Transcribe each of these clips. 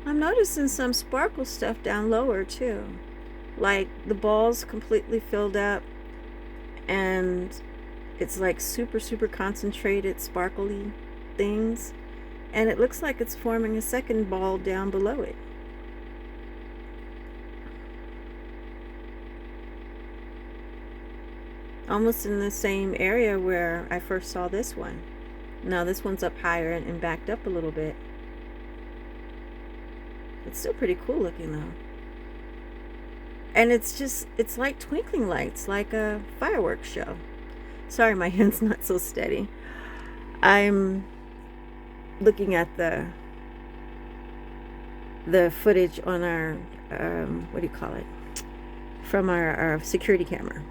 I'm noticing some sparkle stuff down lower too. Like the ball's completely filled up and it's like super, super concentrated, sparkly things. And it looks like it's forming a second ball down below it. Almost in the same area where I first saw this one. Now this one's up higher and backed up a little bit. It's still pretty cool looking though. And it's like twinkling lights, like a fireworks show. Sorry, my hand's not so steady. I'm looking at the footage on our, what do you call it? From our security camera.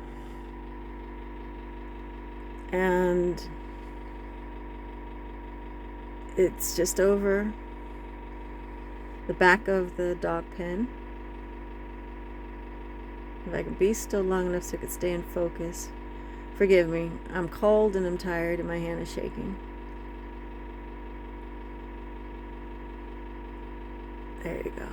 And it's just over the back of the dog pen. If I can be still long enough so I could stay in focus. Forgive me, I'm cold and I'm tired and my hand is shaking. There you go.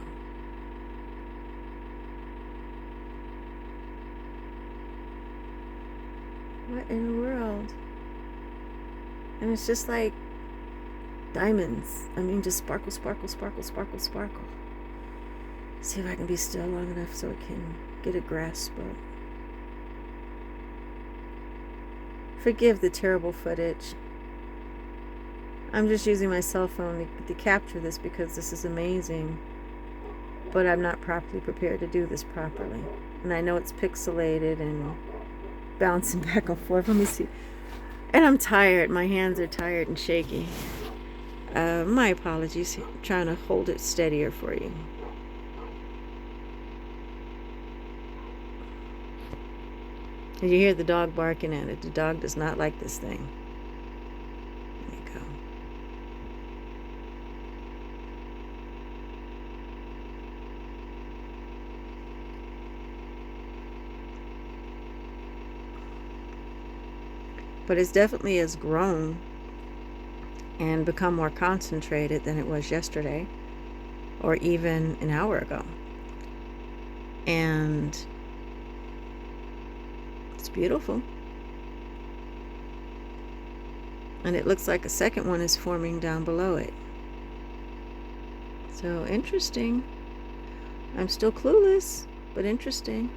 What in the world? And it's just like diamonds. I mean, just sparkle, sparkle, sparkle, sparkle, sparkle. See if I can be still long enough so I can get a grasp of. Forgive the terrible footage. I'm just using my cell phone to capture this because this is amazing. But I'm not properly prepared to do this properly. And I know it's pixelated and bouncing back and forth. Let me see. And I'm tired. My hands are tired and shaky. My apologies. I'm trying to hold it steadier for you. You hear the dog barking at it. The dog does not like this thing. There you go. But it definitely has grown and become more concentrated than it was yesterday or even an hour ago. And it's beautiful. And it looks like a second one is forming down below it. So interesting. I'm still clueless, but interesting.